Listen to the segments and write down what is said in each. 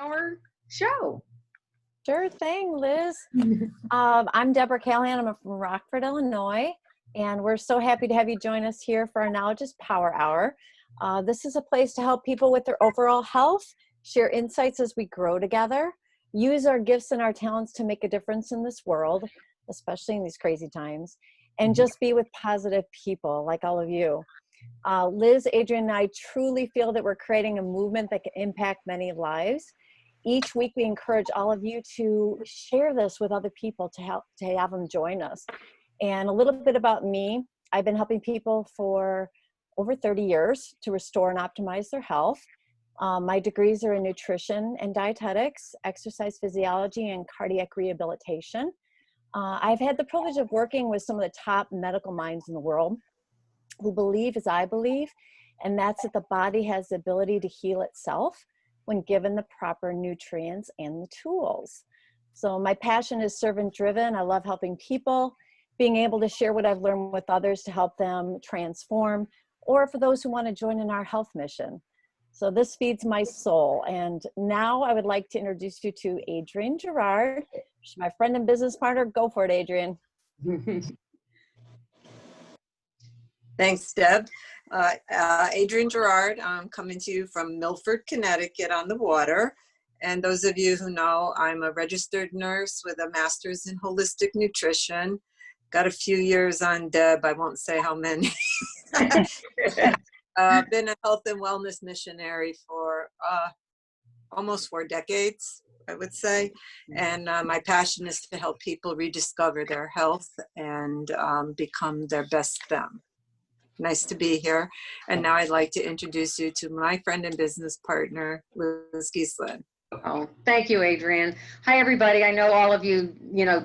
our show. Sure thing, Liz. I'm Deborah Callahan. I'm from Rockford, Illinois, and we're so happy to have you join us here for our Knowledge is Power Hour. This is a place to help people with their overall health, share insights as we grow together, use our gifts and our talents to make a difference in this world, especially in these crazy times, and just be with positive people like all of you. Liz, Adrian, and I truly feel that we're creating a movement that can impact many lives. Each week we encourage all of you to share this with other people to have them join us. And a little bit about me, I've been helping people for over 30 years to restore and optimize their health. My degrees are in nutrition and dietetics, exercise physiology, and cardiac rehabilitation. I've had the privilege of working with some of the top medical minds in the world who believe as I believe, and that's that the body has the ability to heal itself when given the proper nutrients and the tools. So my passion is servant driven. I love helping people, being able to share what I've learned with others to help them transform, or for those who want to join in our health mission. So this feeds my soul. And now I would like to introduce you to Adrian Gerard. She's my friend and business partner. Go for it, Adrian. Thanks, Deb. Adrian Gerard, I'm coming to you from Milford, Connecticut on the water. And those of you who know, I'm a registered nurse with a master's in holistic nutrition. Got a few years on Deb, I won't say how many. Been a health and wellness missionary for almost 4 decades, I would say. And my passion is to help people rediscover their health and become their best them. Nice to be here. And now I'd like to introduce you to my friend and business partner, Liz Geeslin. Oh, thank you, Adrian. Hi, everybody. I know all of you,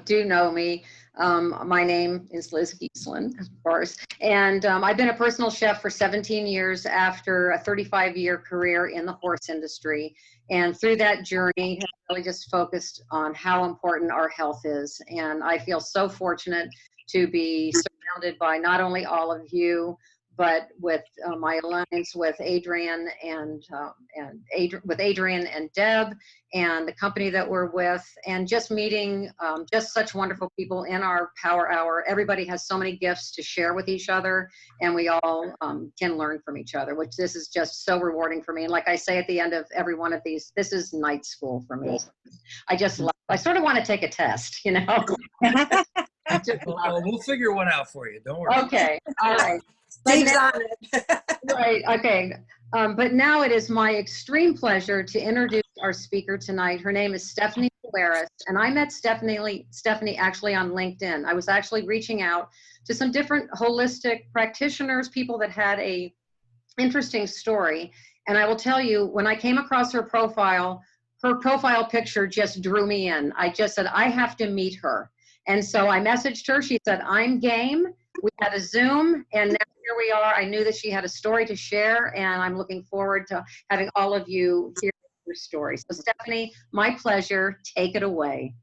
do know me. My name is Liz Geeslin, of course. And I've been a personal chef for 17 years after a 35-year career in the horse industry. And through that journey, have really just focused on how important our health is. And I feel so fortunate to be surrounded by not only all of you, but with my alliance with Adrian and Adrian and Deb and the company that we're with, and just meeting just such wonderful people in our Power Hour. Everybody has so many gifts to share with each other, and we all can learn from each other, which this is just so rewarding for me. And like I say at the end of every one of these, this is night school for me. I sort of want to take a test, We'll figure one out for you. Don't worry. Okay. All right. Steve's on it. Right. Okay. But now it is my extreme pleasure to introduce our speaker tonight. Her name is Stephanie Lueras, and I met Stephanie actually on LinkedIn. I was actually reaching out to some different holistic practitioners, people that had a interesting story. And I will tell you, when I came across her profile picture just drew me in. I just said, I have to meet her. And so I messaged her. She said, I'm game. We had a Zoom, and now here we are. I knew that she had a story to share, and I'm looking forward to having all of you hear her story. So Stephanie, my pleasure. Take it away.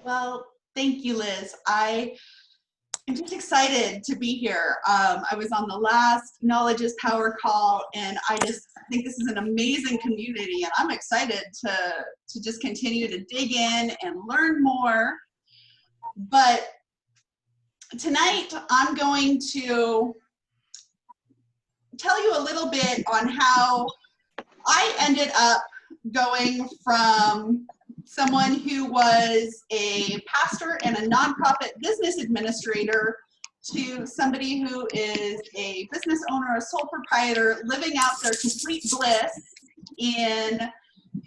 Well, thank you, Liz. I'm just excited to be here. I was on the last Knowledge is Power call, and I just think this is an amazing community, and I'm excited to just continue to dig in and learn more. But tonight, I'm going to tell you a little bit on how I ended up going from someone who was a pastor and a nonprofit business administrator to somebody who is a business owner, a sole proprietor, living out their complete bliss in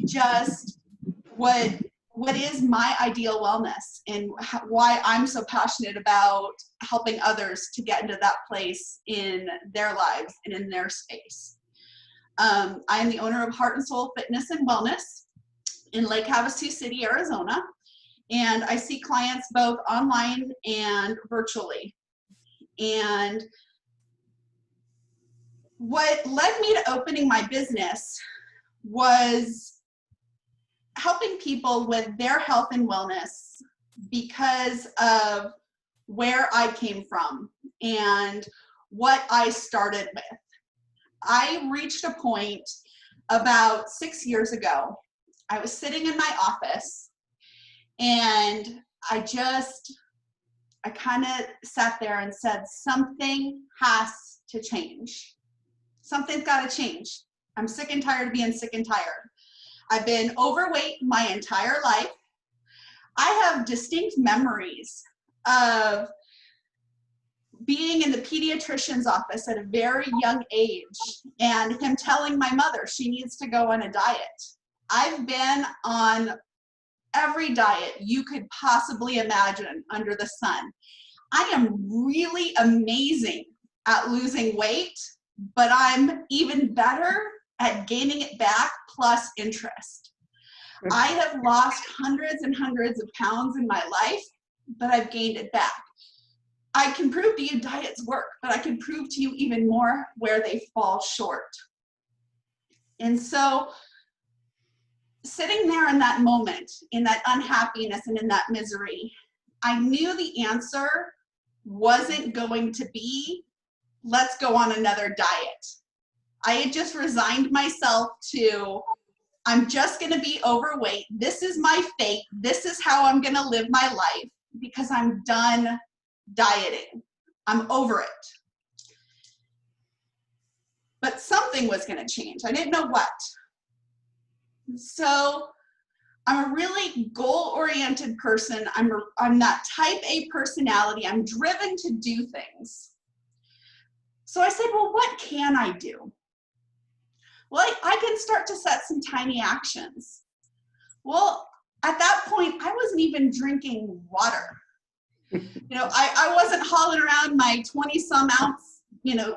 just what is my ideal wellness and why I'm so passionate about helping others to get into that place in their lives and in their space. I am the owner of Heart and Soul Fitness and Wellness in Lake Havasu City, Arizona, and I see clients both online and virtually. And what led me to opening my business was helping people with their health and wellness because of where I came from and what I started with. I reached a point about 6 years ago I was sitting in my office, and I kind of sat there and said, something has to change. Something's got to change. I'm sick and tired of being sick and tired. I've been overweight my entire life. I have distinct memories of being in the pediatrician's office at a very young age and him telling my mother she needs to go on a diet. I've been on every diet you could possibly imagine under the sun. I am really amazing at losing weight, but I'm even better at gaining it back plus interest. I have lost hundreds and hundreds of pounds in my life, but I've gained it back. I can prove to you diets work, but I can prove to you even more where they fall short. And so sitting there in that moment, in that unhappiness and in that misery, I knew the answer wasn't going to be, let's go on another diet. I had just resigned myself to, I'm just going to be overweight. This is my fate. This is how I'm going to live my life because I'm done dieting. I'm over it. But something was going to change. I didn't know what. So I'm a really goal-oriented person. I'm that type A personality. I'm driven to do things. So I said, well, what can I do? Well, I can start to set some tiny actions. Well, at that point, I wasn't even drinking water. I wasn't hauling around my 20-some ounce,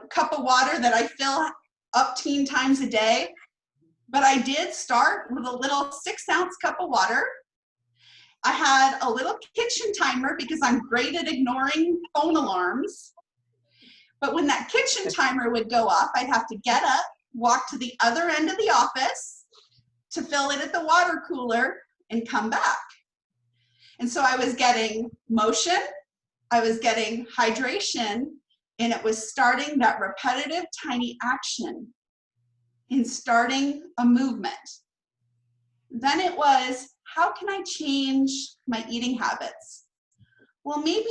cup of water that I fill up 10 times a day. But I did start with a little 6-ounce cup of water. I had a little kitchen timer because I'm great at ignoring phone alarms. But when that kitchen timer would go off, I'd have to get up, walk to the other end of the office to fill it at the water cooler and come back. And so I was getting motion, I was getting hydration, and it was starting that repetitive tiny action in starting a movement. Then it was, how can I change my eating habits? Well, maybe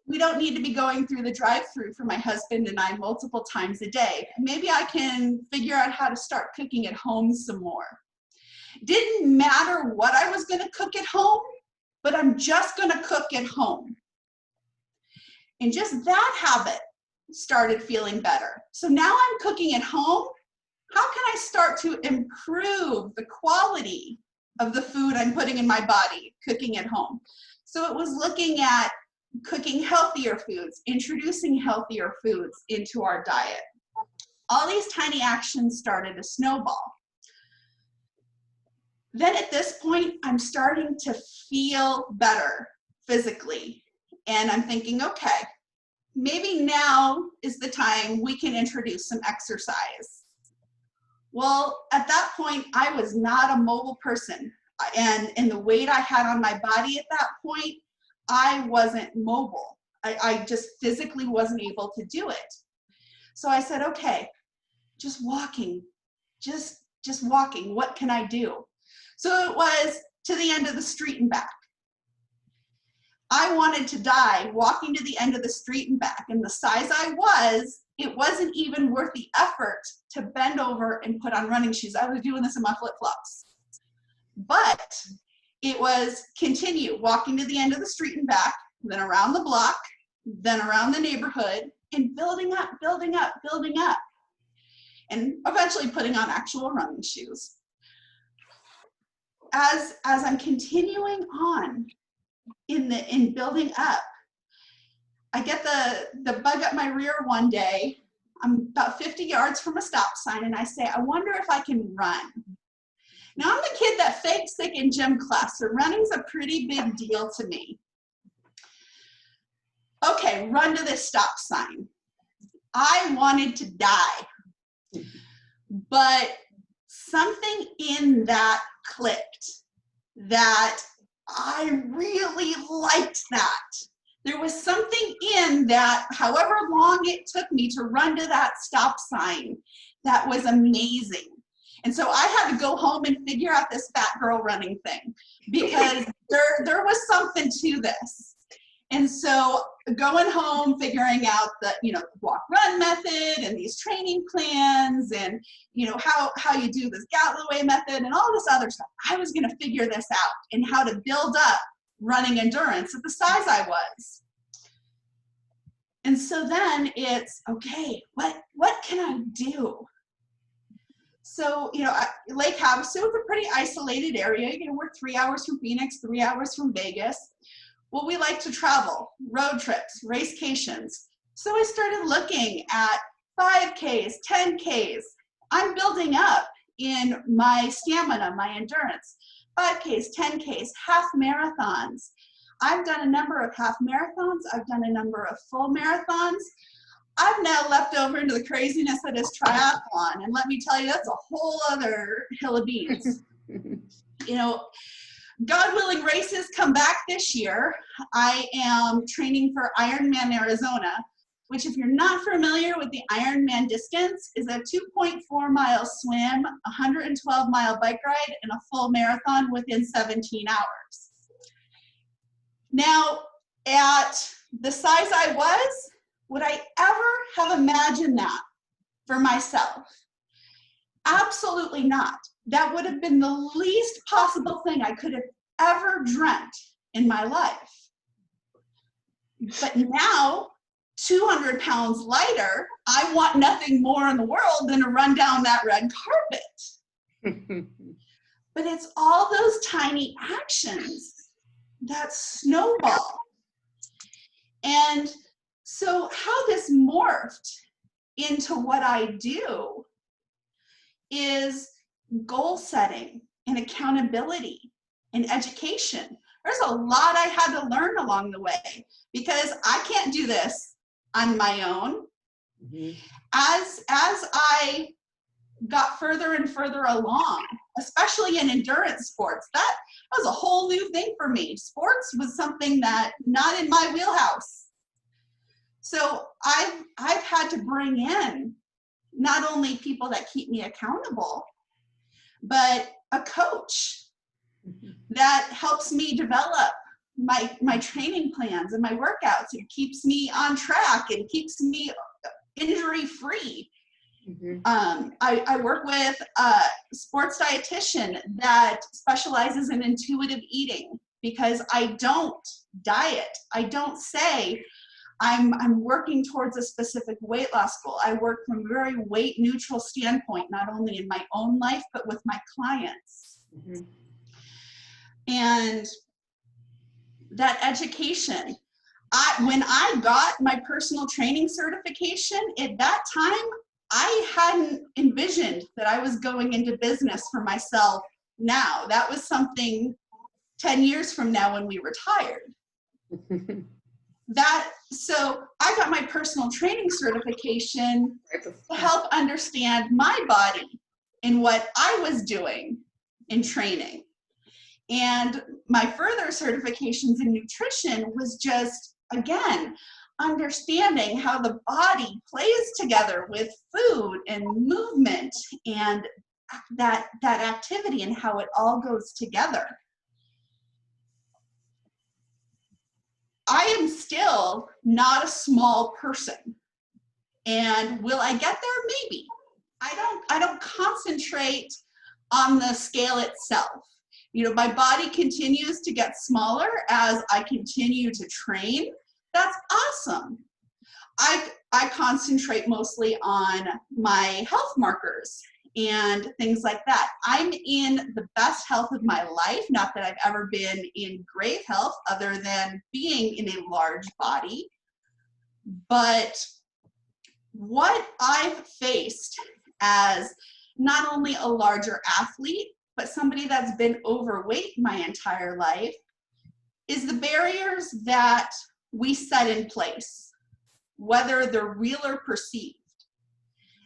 we don't need to be going through the drive-through for my husband and I multiple times a day. Maybe I can figure out how to start cooking at home some more. Didn't matter what I was going to cook at home, but I'm just going to cook at home. And just that habit started feeling better. So now I'm cooking at home. How can I start to improve the quality of the food I'm putting in my body, cooking at home? So it was looking at cooking healthier foods, introducing healthier foods into our diet. All these tiny actions started to snowball. Then at this point, I'm starting to feel better physically. And I'm thinking, okay, maybe now is the time we can introduce some exercise. Well, at that point, I was not a mobile person. And the weight I had on my body at that point, I wasn't mobile. I just physically wasn't able to do it. So I said, okay, just walking, just walking. What can I do? So it was to the end of the street and back. I wanted to die walking to the end of the street and back. And the size I was, it wasn't even worth the effort to bend over and put on running shoes. I was doing this in my flip-flops. But it was continue walking to the end of the street and back, then around the block, then around the neighborhood, and building up, building up, building up. And eventually putting on actual running shoes. As I'm continuing on in building up, I get the bug up my rear one day. I'm about 50 yards from a stop sign, and I say, I wonder if I can run. Now, I'm the kid that faked sick in gym class, so running's a pretty big deal to me. Okay, run to this stop sign. I wanted to die, but something in that clicked, that I really liked that. There was something in that, however long it took me to run to that stop sign, that was amazing. And so I had to go home and figure out this fat girl running thing, because there was something to this. And so going home, figuring out the, walk run method and these training plans and, how you do this Galloway method and all this other stuff. I was going to figure this out and how to build up running endurance at the size I was. And so then it's, okay, what can I do? So, Lake Havasu is a pretty isolated area. We're 3 hours from Phoenix, 3 hours from Vegas. Well, we like to travel, road trips, racecations. So I started looking at 5Ks, 10Ks. I'm building up in my stamina, my endurance. 5Ks, 10Ks, half marathons. I've done a number of half marathons. I've done a number of full marathons. I've now leapt over into the craziness that is triathlon. And let me tell you, that's a whole other hill of beans. God willing, races come back this year. I am training for Ironman Arizona, which, if you're not familiar with the Ironman distance, is a 2.4-mile swim, 112-mile bike ride, and a full marathon within 17 hours. Now, at the size I was, would I ever have imagined that for myself? Absolutely not. That would have been the least possible thing I could have ever dreamt in my life. But now, 200 pounds lighter, I want nothing more in the world than to run down that red carpet. But it's all those tiny actions that snowball. And so how this morphed into what I do is goal setting and accountability and education. There's a lot I had to learn along the way, because I can't do this on my own. Mm-hmm. As I got further and further along, especially in endurance sports, that was a whole new thing for me. Sports was something that not in my wheelhouse. So I've had to bring in not only people that keep me accountable, but a coach that helps me develop my training plans and my workouts. It keeps me on track and keeps me injury free. Mm-hmm. I work with a sports dietitian that specializes in intuitive eating, because I don't diet. I don't say I'm working towards a specific weight loss goal. I work from a very weight neutral standpoint, not only in my own life, but with my clients. Mm-hmm. And that education, when I got my personal training certification, at that time, I hadn't envisioned that I was going into business for myself now. That was something 10 years from now when we retired. So I got my personal training certification to help understand my body and what I was doing in training. And my further certifications in nutrition was just, again, understanding how the body plays together with food and movement and that activity and how it all goes together. I am still not a small person. And will I get there? Maybe. I don't concentrate on the scale itself. My body continues to get smaller as I continue to train. That's awesome. I concentrate mostly on my health markers and things like that. I'm in the best health of my life, not that I've ever been in great health other than being in a large body. But what I've faced as not only a larger athlete, but somebody that's been overweight my entire life, is the barriers that we set in place, whether they're real or perceived,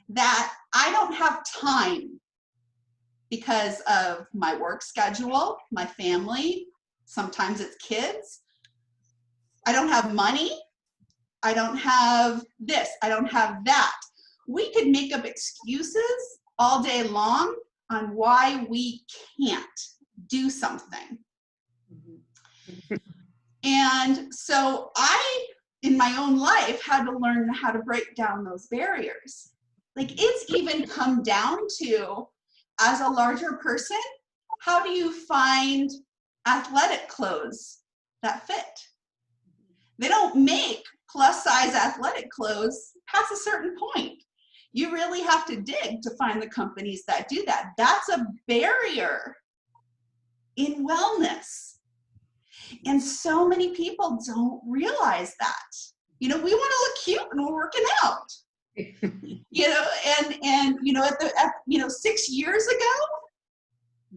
that I don't have time because of my work schedule, my family, sometimes it's kids. I don't have money. I don't have this. I don't have that. We could make up excuses all day long on why we can't do something. And so I, in my own life, had to learn how to break down those barriers. Like, it's even come down to, as a larger person, how do you find athletic clothes that fit? They don't make plus size athletic clothes past a certain point. You really have to dig to find the companies that do that. That's a barrier in wellness. And so many people don't realize that. You know, we want to look cute when we're working out. You know, and you know, you know, 6 years ago,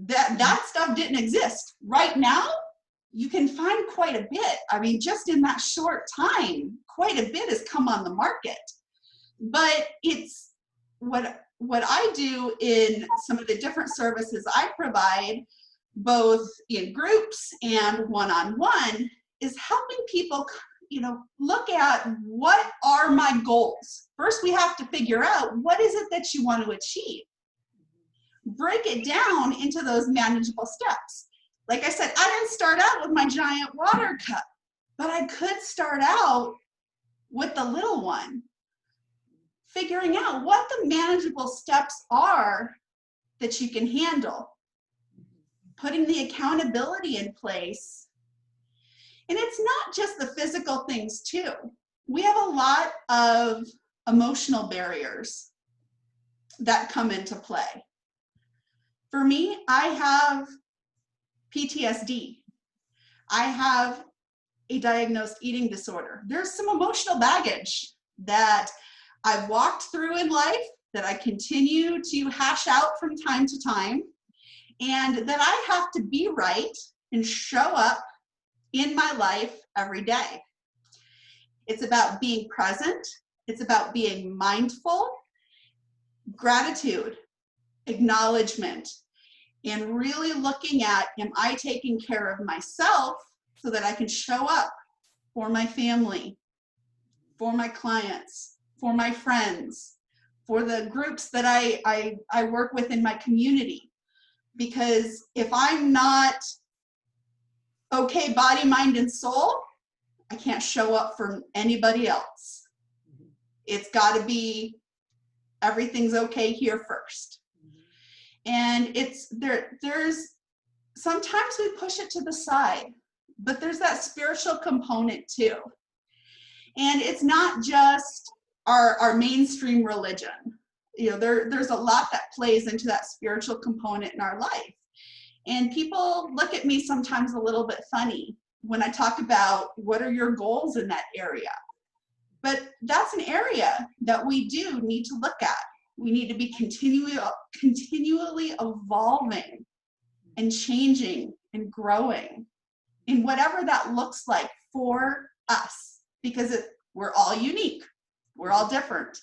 that stuff didn't exist. Right now, you can find quite a bit. I mean, just in that short time, quite a bit has come on the market. But it's what I do in some of the different services I provide, both in groups and one-on-one, is helping people, you know, look at what are my goals. First, we have to figure out what is it that you want to achieve. Break it down into those manageable steps. Like I said, I didn't start out with my giant water cup, but I could start out with the little one. Figuring out what the manageable steps are that you can handle. Putting the accountability in place. And it's not just the physical things too. We have a lot of emotional barriers that come into play. For me, I have PTSD. I have a diagnosed eating disorder. There's some emotional baggage that I've walked through in life that I continue to hash out from time to time, and that I have to be right and show up in my life every day. It's about being present. It's about being mindful, gratitude, acknowledgement, and really looking at, am I taking care of myself so that I can show up for my family, for my clients, for my friends, for the groups that I work with in my community. Because if I'm not okay, body, mind, and soul, I can't show up for anybody else. It's got to be, everything's okay here first. And there's sometimes we push it to the side, but there's that spiritual component too. And it's not just our mainstream religion. You know, there's a lot that plays into that spiritual component in our life. And people look at me sometimes a little bit funny when I talk about what are your goals in that area. But that's an area that we do need to look at. We need to be continually evolving and changing and growing in whatever that looks like for us, because we're all unique. We're all different.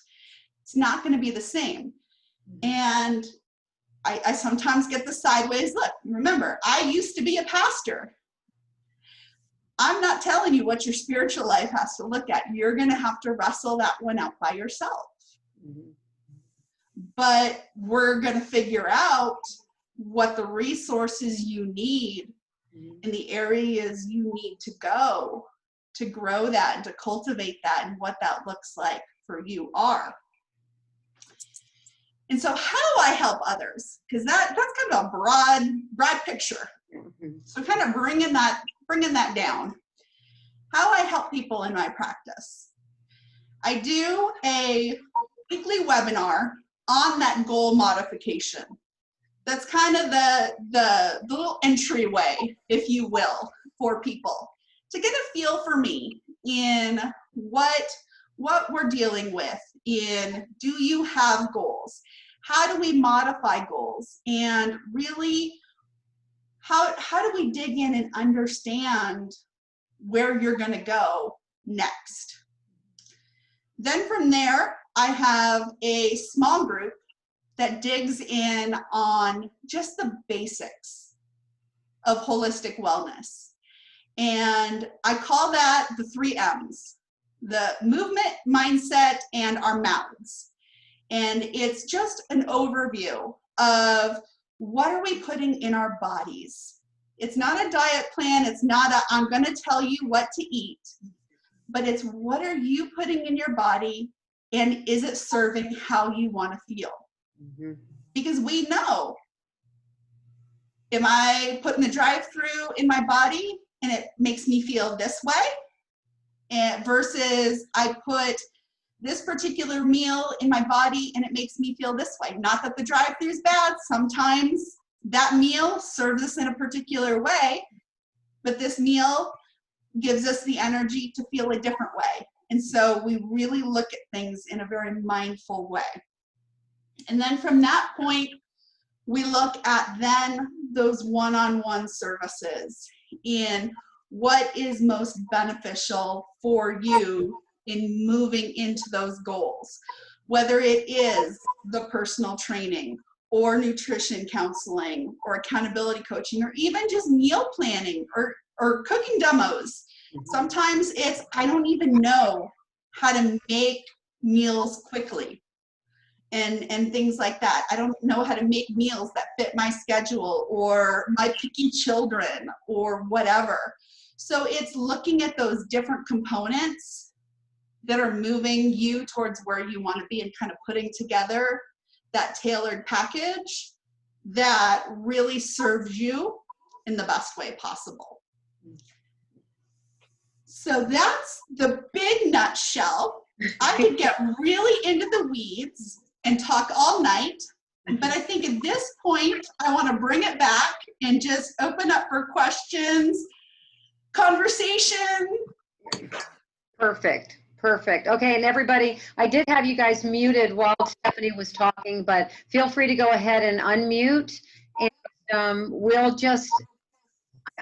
It's not going to be the same. And I sometimes get the sideways look. Remember, I used to be a pastor. I'm not telling you what your spiritual life has to look at. You're going to have to wrestle that one out by yourself. Mm-hmm. But we're going to figure out what the resources you need in the areas you need to go to grow that and to cultivate that, and what that looks like for you are. And so how do I help others? Because that's kind of a broad picture. So kind of bringing that down. How I help people in my practice. I do a weekly webinar on that goal modification. That's kind of the little entryway, if you will, for people to get a feel for me in what we're dealing with, in do you have goals? How do we modify goals? And really, how do we dig in and understand where you're going to go next? Then from there, I have a small group that digs in on just the basics of holistic wellness. And I call that the 3 M's, the movement, mindset, and our mouths. And it's just an overview of what are we putting in our bodies? It's not a diet plan. It's not a, I'm going to tell you what to eat, but it's what are you putting in your body, and is it serving how you want to feel? Mm-hmm. Because we know, am I putting the drive-through in my body and it makes me feel this way, and versus I put this particular meal in my body and it makes me feel this way. Not that the drive-through is bad. Sometimes that meal serves us in a particular way, but this meal gives us the energy to feel a different way. And so we really look at things in a very mindful way. And then from that point, we look at then those one-on-one services and what is most beneficial for you in moving into those goals, whether it is the personal training or nutrition counseling or accountability coaching, or even just meal planning or cooking demos. Sometimes it's, I don't even know how to make meals quickly and things like that. I don't know how to make meals that fit my schedule or my picky children or whatever. So it's looking at those different components that are moving you towards where you want to be and kind of putting together that tailored package that really serves you in the best way possible. So that's the big nutshell. I could get really into the weeds and talk all night, but I think at this point, I want to bring it back and just open up for questions, conversation. Perfect. Perfect. Okay, and everybody, I did have you guys muted while Stephanie was talking, but feel free to go ahead and unmute. And we'll just,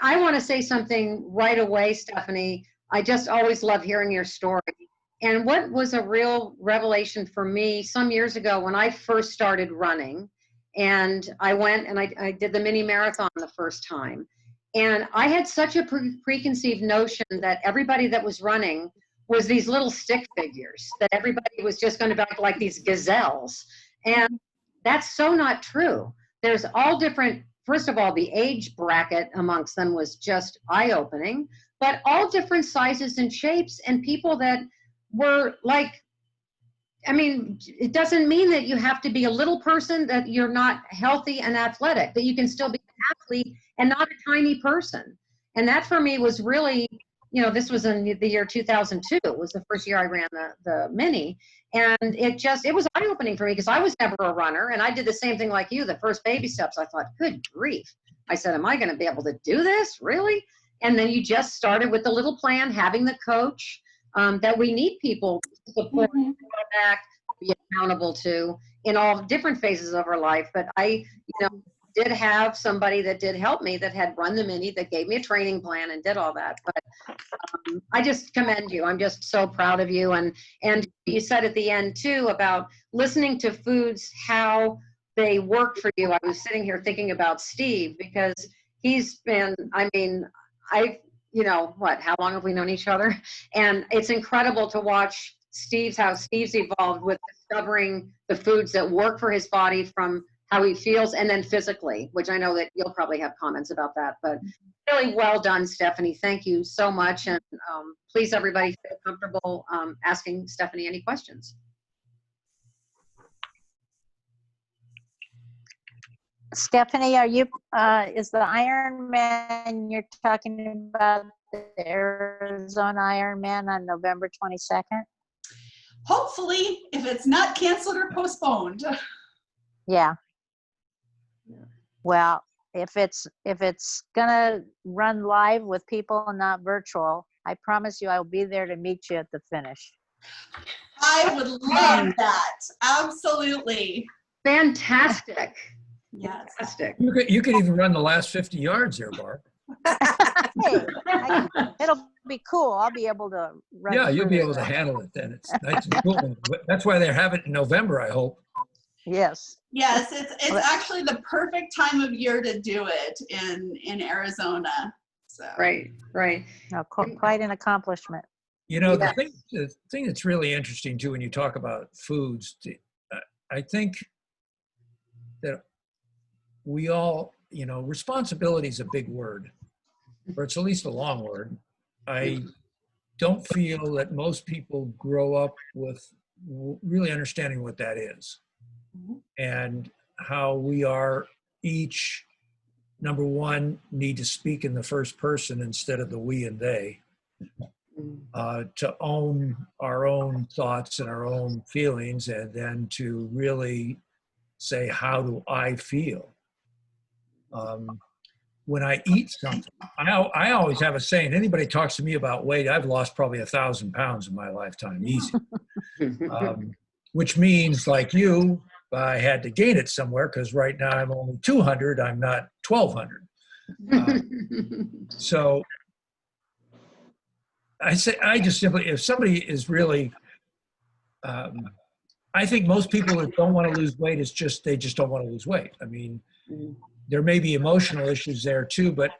I want to say something right away, Stephanie. I just always love hearing your story. And what was a real revelation for me some years ago when I first started running, and I went and I did the mini marathon the first time. And I had such a preconceived notion that everybody that was running was these little stick figures, that everybody was just going to be like these gazelles. And that's so not true. There's all different, first of all, the age bracket amongst them was just eye-opening, but all different sizes and shapes, and people that were like, I mean, it doesn't mean that you have to be a little person, that you're not healthy and athletic, that you can still be an athlete and not a tiny person. And that for me was really, you know, this was in the year 2002. It was the first year I ran the mini. And it was eye-opening for me because I was never a runner. And I did the same thing like you, the first baby steps. I thought, good grief. I said, am I going to be able to do this? Really? And then you just started with the little plan, having the coach that we need people to support, back, be accountable to in all different phases of our life. But I, did have somebody that did help me, that had run the mini, that gave me a training plan and did all that. But I just commend you. I'm just so proud of you. And you said at the end too about listening to foods, how they work for you. I was sitting here thinking about Steve, because he's been, I mean, how long have we known each other? And it's incredible to watch how Steve's evolved with discovering the foods that work for his body, from how he feels, and then physically, which I know that you'll probably have comments about that. But really well done, Stephanie. Thank you so much. And please, everybody, feel comfortable asking Stephanie any questions. Stephanie, are you, is the Ironman you're talking about the Arizona Ironman on November 22nd? Hopefully, if it's not canceled or postponed. Yeah. Well, if it's gonna run live with people and not virtual, I promise you I'll be there to meet you at the finish. I would love that. Absolutely. Fantastic. Yes. Fantastic. You could even run the last 50 yards there, Barb. Hey, it'll be cool. I'll be able to run. Yeah, you'll be through able to that. handle it then. It's nice and cool. That's why they have it in November, I hope. Yes. Yes, it's actually the perfect time of year to do it in Arizona. So. Right. No, quite an accomplishment. The thing that's really interesting too, when you talk about foods, I think that we all, you know, responsibility is a big word, or it's at least a long word. I don't feel that most people grow up with really understanding what that is and how we are each, number one, need to speak in the first person instead of the we and they, to own our own thoughts and our own feelings, and then to really say, how do I feel? When I eat something, I always have a saying, anybody talks to me about weight, I've lost probably 1,000 pounds in my lifetime, easy. Which means, like you, I had to gain it somewhere, because right now I'm only 200, I'm not 1,200. So I just simply, if somebody is really, I think most people that don't want to lose weight is just, they just don't want to lose weight. I mean, there may be emotional issues there too, but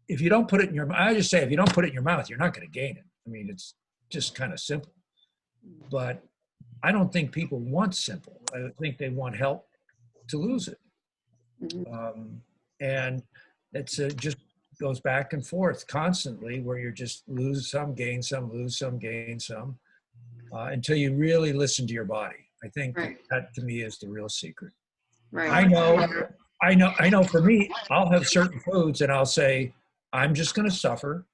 if you don't put it in your, I just say, if you don't put it in your mouth, you're not going to gain it. I mean, it's just kind of simple. But I don't think people want simple. I think they want help to lose it. And it's just goes back and forth constantly, where you're just lose some, gain some, lose some, gain some, until you really listen to your body. I think that to me is the real secret. I know for me, I'll have certain foods and I'll say, I'm just going to suffer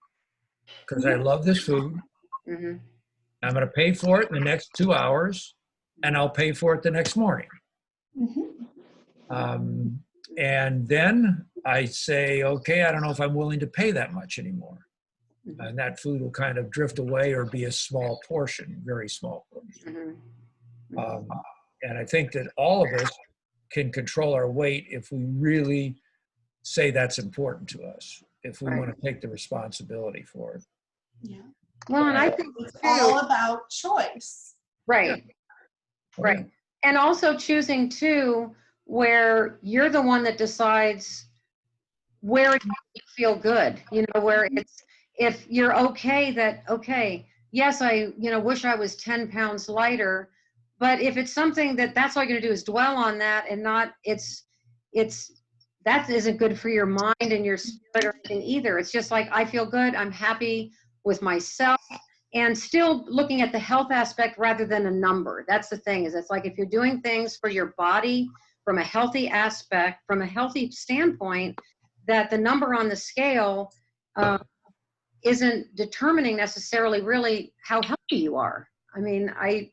because I love this food. I'm going to pay for it in the next 2 hours, and I'll pay for it the next morning. And then I say, okay, I don't know if I'm willing to pay that much anymore. And that food will kind of drift away or be a small portion, very small portion. And I think that all of us can control our weight if we really say that's important to us, if we want to take the responsibility for it. Yeah. Well, and I think it's all about choice. Right. And also choosing too, where you're the one that decides where it makes you feel good, you know, where it's, if you're okay that, okay, yes, I, you know, wish I was 10 pounds lighter, but if it's something that's all you're gonna do is dwell on that and not, that isn't good for your mind and your spirit or anything either. It's just like, I feel good, I'm happy with myself, and still looking at the health aspect rather than a number. That's the thing, is it's like, if you're doing things for your body from a healthy aspect, from a healthy standpoint, that the number on the scale isn't determining necessarily really how healthy you are. I mean, I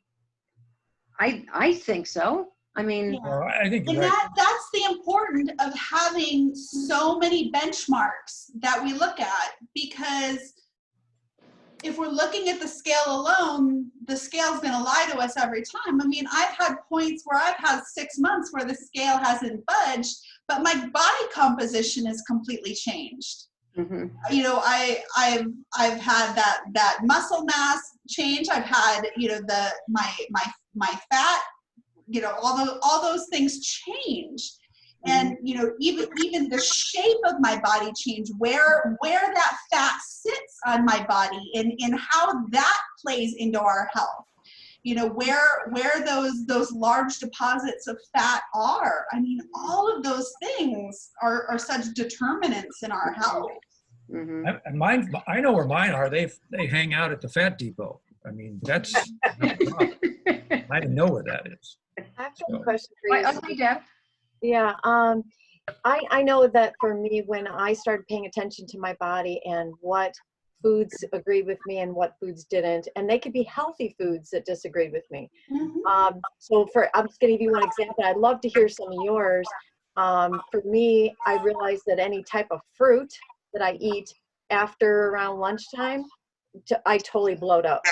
think so. I mean, Well, I think and that's the importance of having so many benchmarks that we look at, because if we're looking at the scale alone, the scale's going to lie to us every time. I mean, I've had points where I've had 6 months where the scale hasn't budged, but my body composition is completely changed. You know, I've had that muscle mass change. I've had, you know, my fat, you know, all those things change. And, you know, even the shape of my body change, where that fat sits on my body and how that plays into our health. You know, where those large deposits of fat are. I mean, all of those things are such determinants in our health. And mine, I know where mine are. They hang out at the Fat Depot. I mean, that's, I didn't know where that is. I have a question for you. okay, Deb. Yeah, I know that for me, when I started paying attention to my body and what foods agreed with me and what foods didn't, and they could be healthy foods that disagreed with me. So I'm just going to give you one example. I'd love to hear some of yours. For me, I realized that any type of fruit that I eat after around lunchtime, I totally bloat up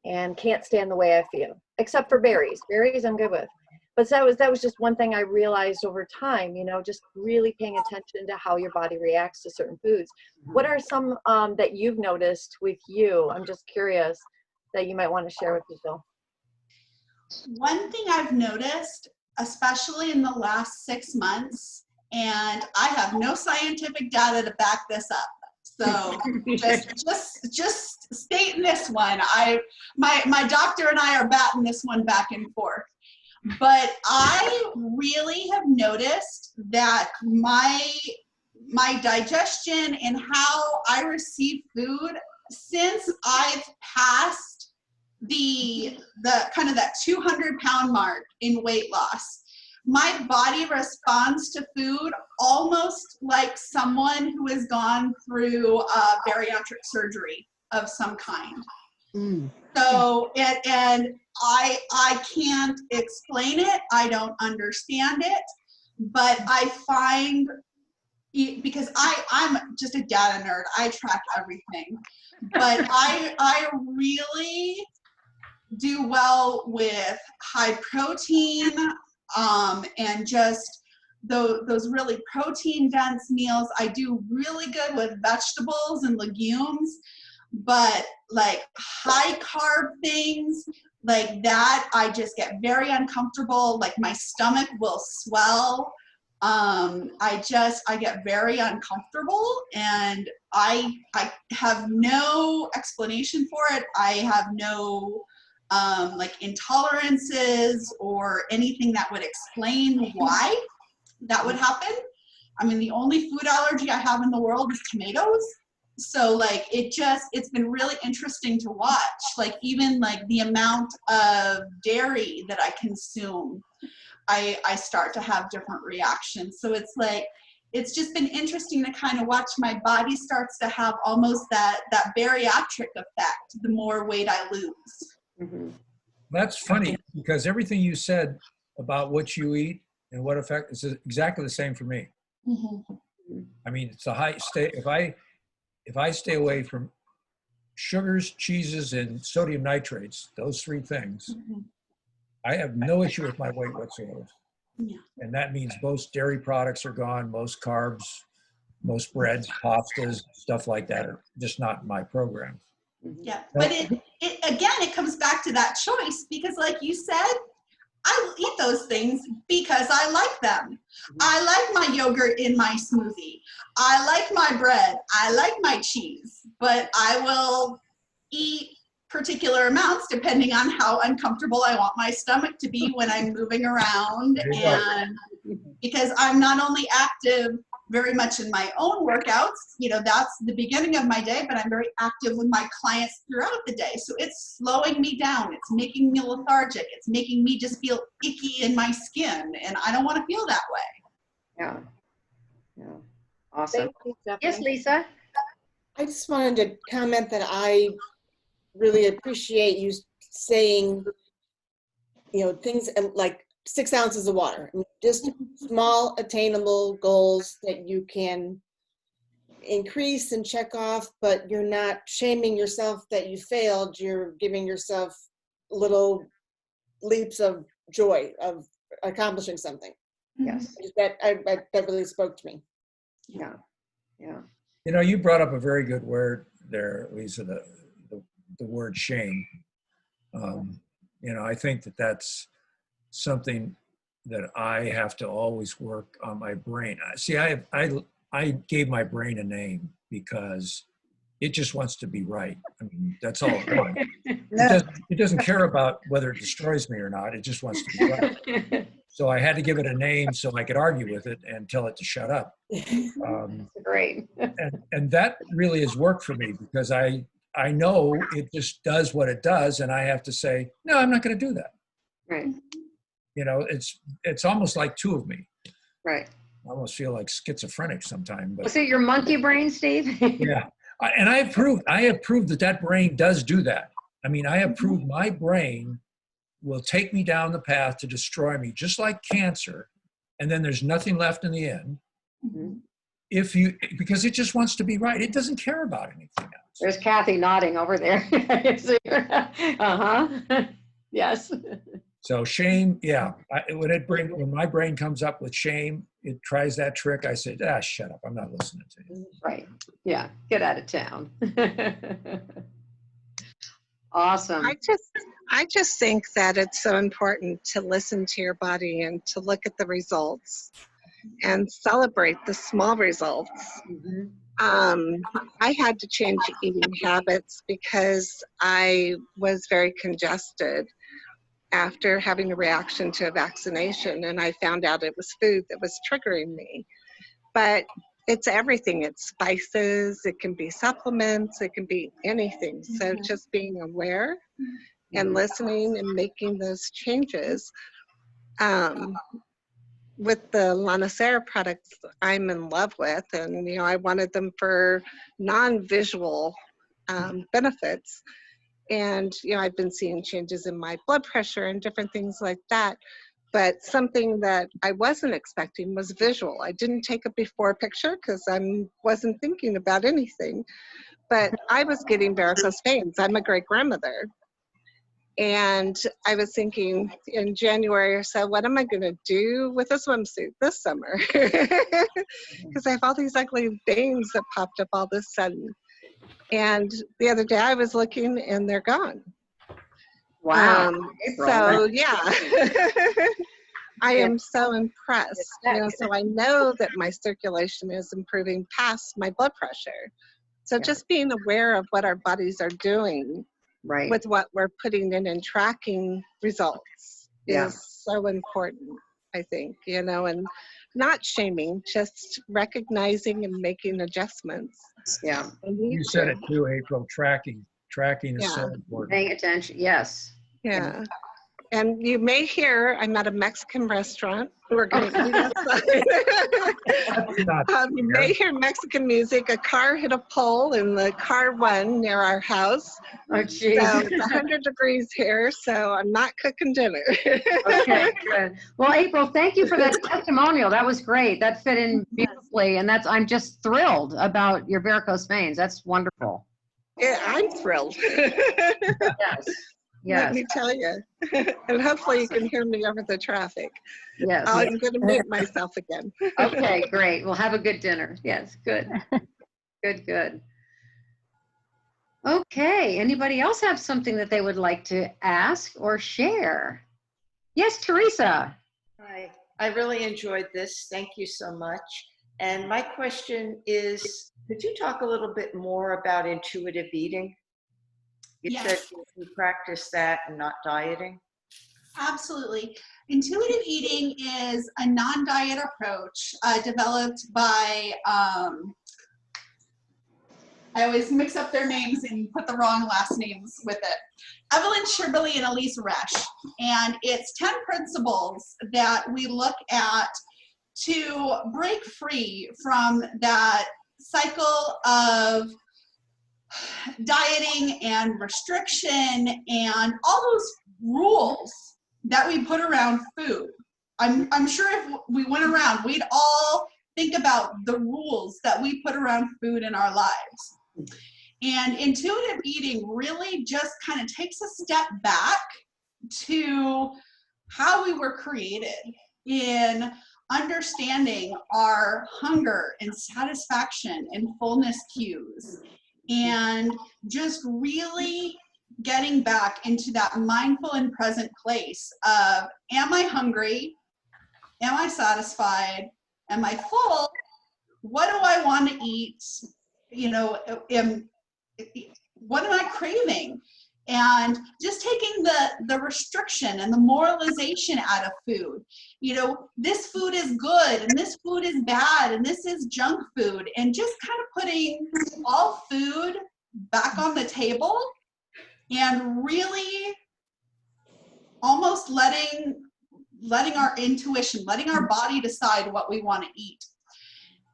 and can't stand the way I feel, except for berries. Berries I'm good with. But that was just one thing I realized over time, you know, just really paying attention to how your body reacts to certain foods. What are some that you've noticed with you? I'm just curious that you might want to share with people. One thing I've noticed, especially in the last 6 months, and I have no scientific data to back this up, so just stating this one. My doctor and I are batting this one back and forth. but I really have noticed that my digestion and how I receive food, since I've passed the kind of that 200-pound mark in weight loss, my body responds to food almost like someone who has gone through bariatric surgery of some kind. So, and I can't explain it. I don't understand it, but I find, because I'm just a data nerd, I track everything, but I really do well with high protein, and just those really protein dense meals. I do really good with vegetables and legumes, but like high carb things like that, I just get very uncomfortable. Like my stomach will swell. I get very uncomfortable, and I have no explanation for it. I have no like intolerances or anything that would explain why that would happen. I mean, the only food allergy I have in the world is tomatoes. So like it's been really interesting to watch, like even like the amount of dairy that I consume, I start to have different reactions. So it's like, it's just been interesting to kind of watch my body starts to have almost that bariatric effect the more weight I lose. That's funny, because everything you said about what you eat and what effect is exactly the same for me. I mean, it's a high state. If I stay away from sugars, cheeses, and sodium nitrates, those three things, I have no issue with my weight whatsoever. And that means most dairy products are gone, most carbs, most breads, pastas, stuff like that are just not in my program. Yeah, but it comes back to that choice, because like you said, I will eat those things because I like them. I like my yogurt in my smoothie. I like my bread. I like my cheese, but I will eat particular amounts depending on how uncomfortable I want my stomach to be when I'm moving around. And because I'm not only active very much in my own workouts, you know, that's the beginning of my day, but I'm very active with my clients throughout the day. So it's slowing me down. It's making me lethargic. It's making me just feel icky in my skin. And I don't want to feel that way. Yeah. Yeah. Awesome. Thank you, Yes, Stephanie. Lisa? I just wanted to comment that I really appreciate you saying, you know, things like 6 ounces of water, just small attainable goals that you can increase and check off, but you're not shaming yourself that you failed. You're giving yourself little leaps of joy of accomplishing something. Yes. That really spoke to me. Yeah. Yeah. You know, you brought up a very good word there, Lisa, the word shame. You know, I think that that's something that I have to always work on my brain. See, I gave my brain a name because it just wants to be right. I mean, that's all it wants. It doesn't care about whether it destroys me or not. It just wants to be right. So I had to give it a name so I could argue with it and tell it to shut up. Great. And that really has worked for me, because I know it just does what it does, and I have to say, no, I'm not going to do that. Right. You know, it's almost like two of me. Right. I almost feel like schizophrenic sometimes. Was it your monkey brain, Steve? Yeah. And I have proved that brain does do that. I mean, I have proved my brain will take me down the path to destroy me, just like cancer. And then there's nothing left in the end. Because it just wants to be right. It doesn't care about anything else. There's Kathy nodding over there. Yes. So shame, yeah. When my brain comes up with shame, it tries that trick. I say, shut up. I'm not listening to you. Right. Yeah. Get out of town. Awesome. I just think that it's so important to listen to your body and to look at the results and celebrate the small results. I had to change eating habits because I was very congested. after having a reaction to a vaccination, and I found out it was food that was triggering me. But it's everything. It's spices, it can be supplements, it can be anything. So just being aware and listening and making those changes. With the Lanacera products I'm in love with, and I wanted them for non-visual benefits. And I've been seeing changes in my blood pressure and different things like that. But something that I wasn't expecting was visual. I didn't take a before picture because I wasn't thinking about anything. But I was getting varicose veins. I'm a great grandmother. And I was thinking in January or so, what am I going to do with a swimsuit this summer? Because I have all these ugly veins that popped up all of a sudden. And the other day I was looking and they're gone. Wow. So yeah, I am so impressed. So I know that my circulation is improving past my blood pressure. So just being aware of what our bodies are doing with what we're putting in and tracking results is so important, I think, and not shaming, just recognizing and making adjustments. Yeah. You said it too, April, tracking is so important. Paying attention, yes. Yeah. And you may hear, I'm at a Mexican restaurant. We're going to eat outside. You may hear Mexican music. A car hit a pole and the car won near our house. Oh, geez. So it's 100 degrees here, so I'm not cooking dinner. Okay, good. Well, April, thank you for that testimonial. That was great. That fit in beautifully. And I'm just thrilled about your varicose veins. That's wonderful. Yeah, I'm thrilled. Yes. Yes. Let me tell you. And hopefully you can hear me over the traffic. Yes. I'm going to mute myself again. Okay, great. We'll have a good dinner. Yes, good. Good. Okay, anybody else have something that they would like to ask or share? Yes, Teresa. Hi, I really enjoyed this. Thank you so much. And my question is, could you talk a little bit more about intuitive eating? You said you practice that and not dieting. Absolutely. Intuitive eating is a non-diet approach developed by, I always mix up their names and put the wrong last names with it. Evelyn Shirley and Elise Resch. And it's 10 principles that we look at to break free from that cycle of dieting and restriction and all those rules that we put around food. I'm sure if we went around, we'd all think about the rules that we put around food in our lives. And intuitive eating really just kind of takes a step back to how we were created in understanding our hunger and satisfaction and fullness cues, and just really getting back into that mindful and present place of, am I hungry? Am I satisfied? Am I full? What do I want to eat? What am I craving? And just taking the restriction and the moralization out of food. This food is good and this food is bad and this is junk food, and just kind of putting all food back on the table and really almost letting our intuition, letting our body decide what we want to eat.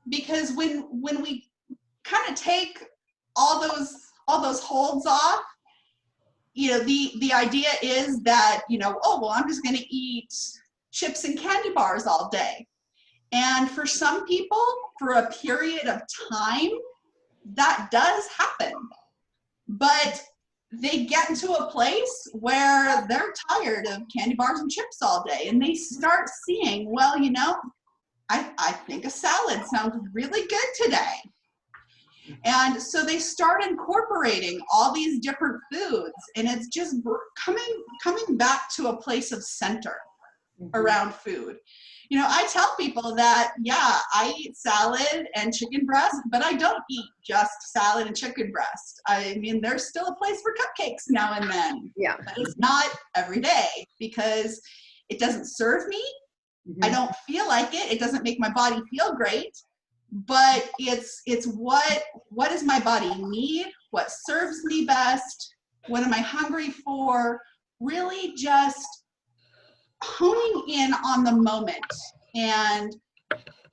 Because when we kind of take all those holds off, the idea is that, I'm just going to eat chips and candy bars all day. And for some people, for a period of time, that does happen. But they get into a place where they're tired of candy bars and chips all day, and they start seeing, well, I think a salad sounds really good today. And so they start incorporating all these different foods, and it's just coming back to a place of center around food. You know, I tell people that, yeah, I eat salad and chicken breast, but I don't eat just salad and chicken breast. I mean, there's still a place for cupcakes now and then. Yeah. But it's not every day because it doesn't serve me. I don't feel like it. It doesn't make my body feel great. But it's what does my body need? What serves me best? What am I hungry for? Really just honing in on the moment and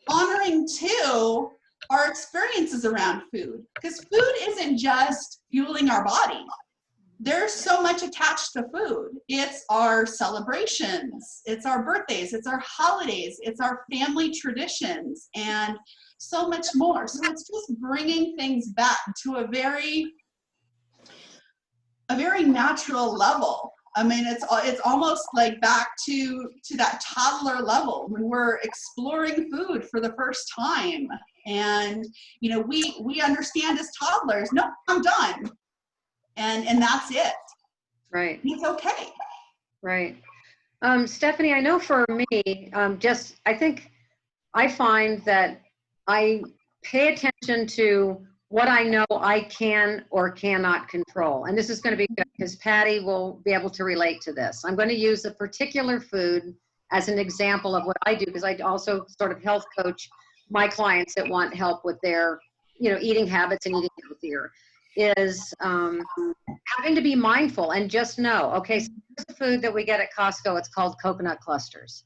honoring too our experiences around food, because food isn't just fueling our body. There's so much attached to food. It's our celebrations, it's our birthdays, it's our holidays, it's our family traditions, and so much more. So it's just bringing things back to a very natural level. I mean, it's almost like back to that toddler level when we're exploring food for the first time. And, you know, we understand as toddlers, no, I'm done. And that's it. Right. It's okay. Right. Stephanie, I know for me, I think I find that I pay attention to what I know I can or cannot control. And this is going to be good because Patty will be able to relate to this. I'm going to use a particular food as an example of what I do, because I also sort of health coach my clients that want help with their, you know, eating habits and eating healthier, is having to be mindful and just know, okay, so here's the food that we get at Costco. It's called coconut clusters.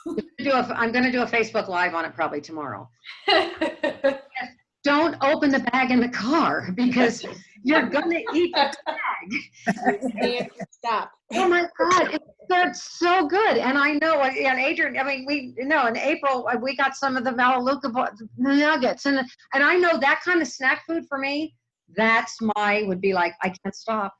I'm going to do a Facebook Live on it probably tomorrow. Don't open the bag in the car because you're going to eat the bag. You can't stop. Oh my God, it's so good. And I know, and Adrian, I mean, in April, we got some of the Melaleuca nuggets. And I know that kind of snack food for me, would be like, I can't stop.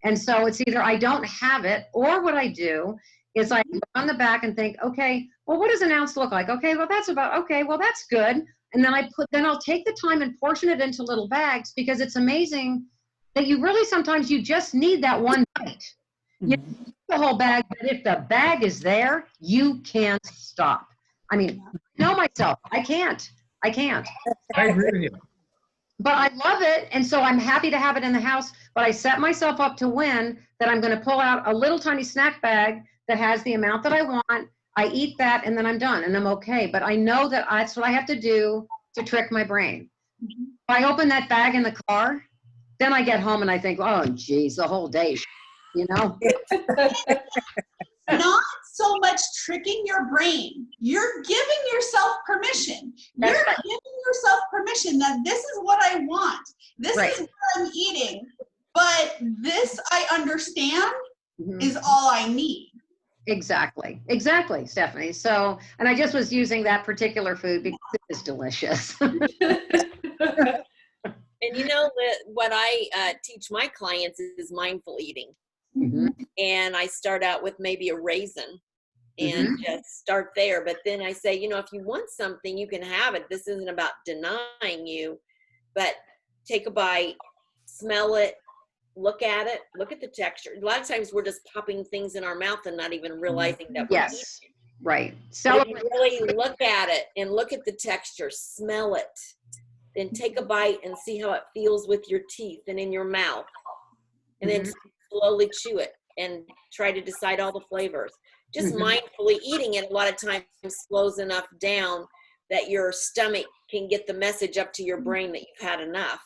And so it's either I don't have it, or what I do is I look on the back and think, okay, well, what does an ounce look like? Okay, well, that's good. And then I'll take the time and portion it into little bags, because it's amazing that sometimes you just need that one bite. You don't need the whole bag, but if the bag is there, you can't stop. I mean, I know myself, I can't. I agree with you. But I love it, and so I'm happy to have it in the house, but I set myself up to win that I'm going to pull out a little tiny snack bag that has the amount that I want. I eat that, and then I'm done, and I'm okay. But I know that that's what I have to do to trick my brain. If I open that bag in the car, then I get home and I think, oh, geez, the whole day, you know? Not so much tricking your brain. You're giving yourself permission. You're giving yourself permission that this is what I want. This is what I'm eating. But this, I understand, is all I need. Exactly, Stephanie. So, and I just was using that particular food because it is delicious. And you know, what I teach my clients is mindful eating. And I start out with maybe a raisin and just start there. But then I say, you know, if you want something, you can have it. This isn't about denying you, but take a bite, smell it, look at it, look at the texture. A lot of times we're just popping things in our mouth and not even realizing that we're eating. Right. So if you really look at it and look at the texture, smell it, then take a bite and see how it feels with your teeth and in your mouth. And then slowly chew it and try to decide all the flavors. Just mindfully eating it a lot of times slows enough down that your stomach can get the message up to your brain that you've had enough.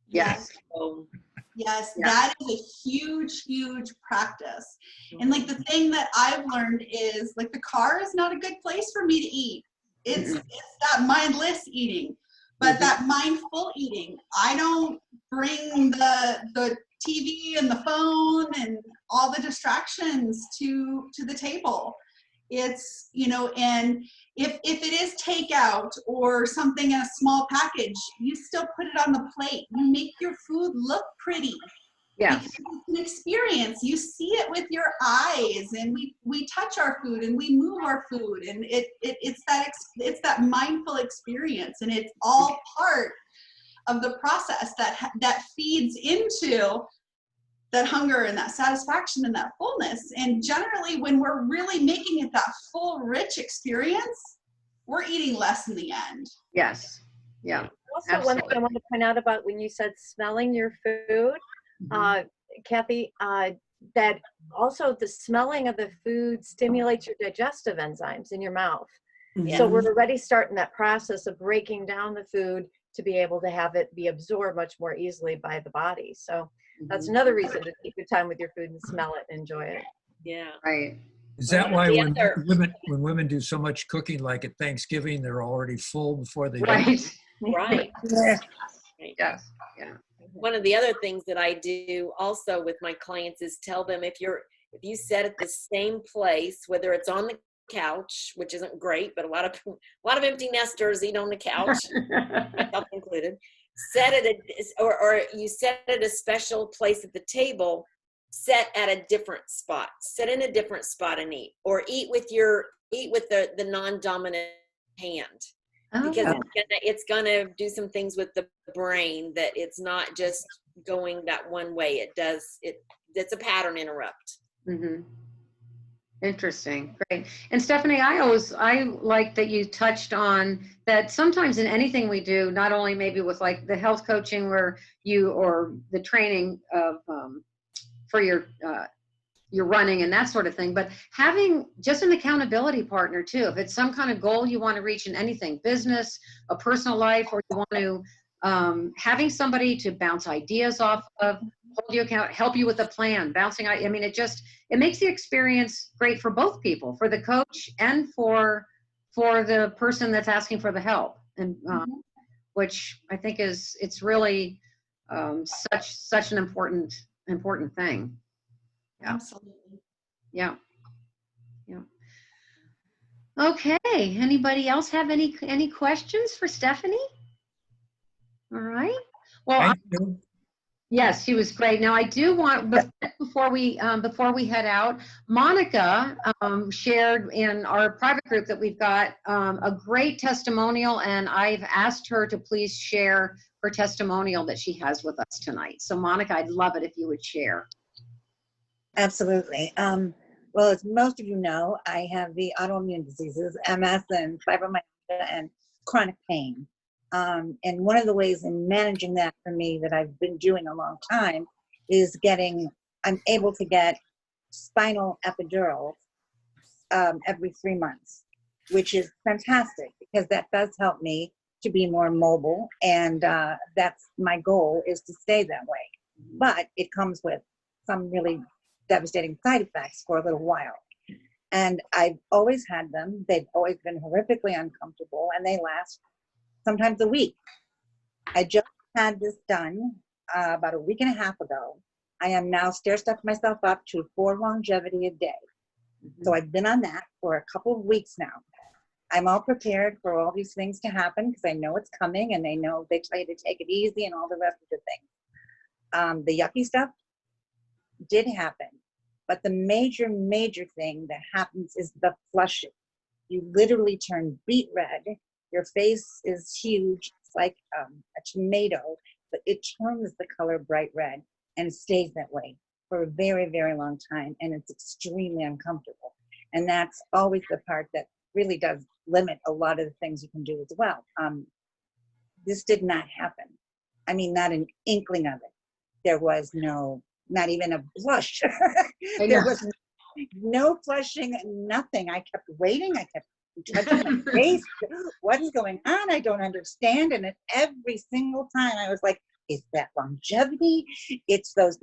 Yes. So, yes, that is a huge, huge practice. And like the thing that I've learned is like the car is not a good place for me to eat. It's that mindless eating. But that mindful eating, I don't bring the TV and the phone and all the distractions to the table. It's, you know, and if it is takeout or something in a small package, you still put it on the plate. You make your food look pretty. Yeah. Because it's an experience. You see it with your eyes, and we touch our food and we move our food, and it's that mindful experience, and it's all part of the process that feeds into that hunger and that satisfaction and that fullness. And generally, when we're really making it that full, rich experience, we're eating less in the end. Yes. Yeah. Also, one thing I want to point out about when you said smelling your food, Kathy, that also the smelling of the food stimulates your digestive enzymes in your mouth. So we're already starting that process of breaking down the food to be able to have it be absorbed much more easily by the body. So that's another reason to take your time with your food and smell it and enjoy it. Yeah. Right. Is that why when women do so much cooking, like at Thanksgiving, they're already full before they Right. Right. Yes. Right. Yes. Yeah. One of the other things that I do also with my clients is tell them if you sit at the same place, whether it's on the couch, which isn't great, but a lot of empty nesters eat on the couch, myself included. Or you set at a special place at the table. Set at a different spot. Sit in a different spot and eat, or eat with the non-dominant hand. Because it's gonna do some things with the brain that it's not just going that one way. It's a pattern interrupt. Interesting. Great. And Stephanie, I like that you touched on that sometimes in anything we do, not only maybe with like the health coaching or the training of for your running and that sort of thing, but having just an accountability partner too. If it's some kind of goal you want to reach in anything, business, a personal life, or you want to, having somebody to bounce ideas off of, hold you account, help you with a plan, bouncing. I mean, it makes the experience great for both people, for the coach and for the person that's asking for the help. And which I think it's really such an important thing. Yeah. Absolutely. Yeah. Yeah. Okay. Anybody else have any questions for Stephanie? All right. Well, yes, she was great. Now I do want, before we head out, Monica shared in our private group that we've got a great testimonial, and I've asked her to please share her testimonial that she has with us tonight. So Monica, I'd love it if you would share. Absolutely. Well, as most of you know, I have the autoimmune diseases, MS and fibromyalgia and chronic pain. And one of the ways in managing that for me that I've been doing a long time is I'm able to get spinal epidural every 3 months, which is fantastic because that does help me to be more mobile. And that's my goal, is to stay that way. But it comes with some really devastating side effects for a little while. And I've always had them. They've always been horrifically uncomfortable, and they last sometimes a week. I just had this done about a week and a half ago. I am now stair-stepped myself up to 4 longevity a day. So I've been on that for a couple of weeks now. I'm all prepared for all these things to happen because I know it's coming, and they tell you to take it easy and all the rest of the things. The yucky stuff did happen, but the major thing that happens is the flushing. You literally turn beet red. Your face is huge. It's like a tomato, but it turns the color bright red and it stays that way for a very, very long time. And it's extremely uncomfortable. And that's always the part that really does limit a lot of the things you can do as well. This did not happen. I mean, not an inkling of it. There was not even a blush. There was no flushing, nothing. I kept waiting. I kept touching my face. What is going on? I don't understand. And every single time I was like, is that longevity? It's those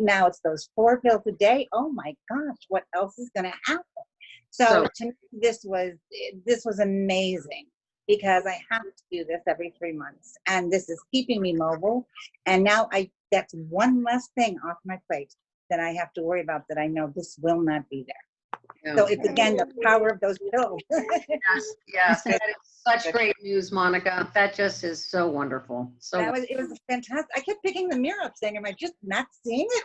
4 pills a day. Oh my gosh, what else is going to happen? So to me, this was amazing because I have to do this every 3 months, and this is keeping me mobile. And now that's one less thing off my plate that I have to worry about, that I know this will not be there. Yeah. So it's again the power of those pills. Yes, that is such great news, Monica. That just is so wonderful. So it was fantastic. I kept picking the mirror up, saying, "Am I just not seeing it?"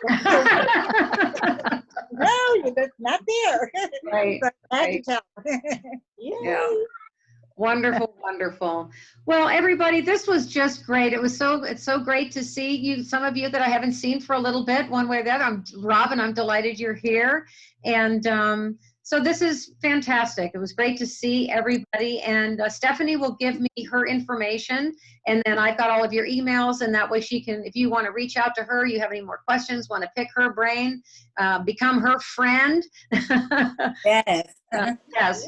No, that's not there. Right. So I had to tell. Yeah. Wonderful, wonderful. Well, everybody, this was just great. It's so great to see you, some of you that I haven't seen for a little bit, one way or the other. Robin, I'm delighted you're here. And so this is fantastic. It was great to see everybody. And Stephanie will give me her information. And then I've got all of your emails. And that way she can, if you want to reach out to her, you have any more questions, want to pick her brain, become her friend. Yes.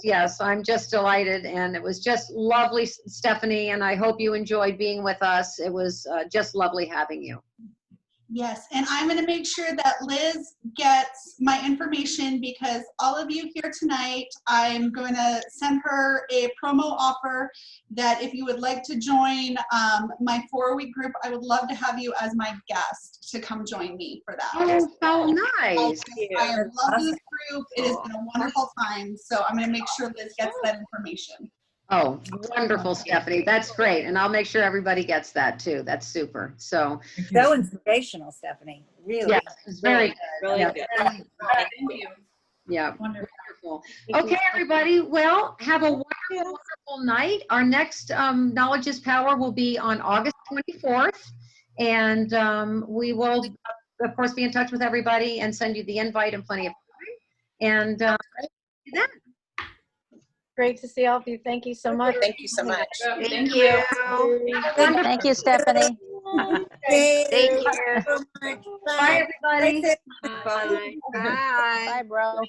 Yes, I'm just delighted, and it was just lovely, Stephanie, and I hope you enjoyed being with us. It was just lovely having you. Yes, and I'm going to make sure that Liz gets my information, because all of you here tonight, I'm going to send her a promo offer that if you would like to join my 4-week group, I would love to have you as my guest to come join me for that. Oh, so nice. I have loved this group. It has been a wonderful time, so I'm going to make sure Liz gets that information. Oh, wonderful, Stephanie. That's great, and I'll make sure everybody gets that too. That's super. So Inspirational, Stephanie. Really. yeah, it's very good. Really Yeah. good. Thank you. Yeah, wonderful. Okay, everybody. Well, have a wonderful, wonderful night. Our next Knowledge is Power will be on August 24th. And we will, of course, be in touch with everybody and send you the invite in plenty of time. And then. Great to see all of you. Thank you so much. Thank you so much. Thank you. Thank you, Stephanie. Thank you. Bye, everybody. Bye. Bye, bro.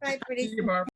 Bye, pretty. See you, Barb.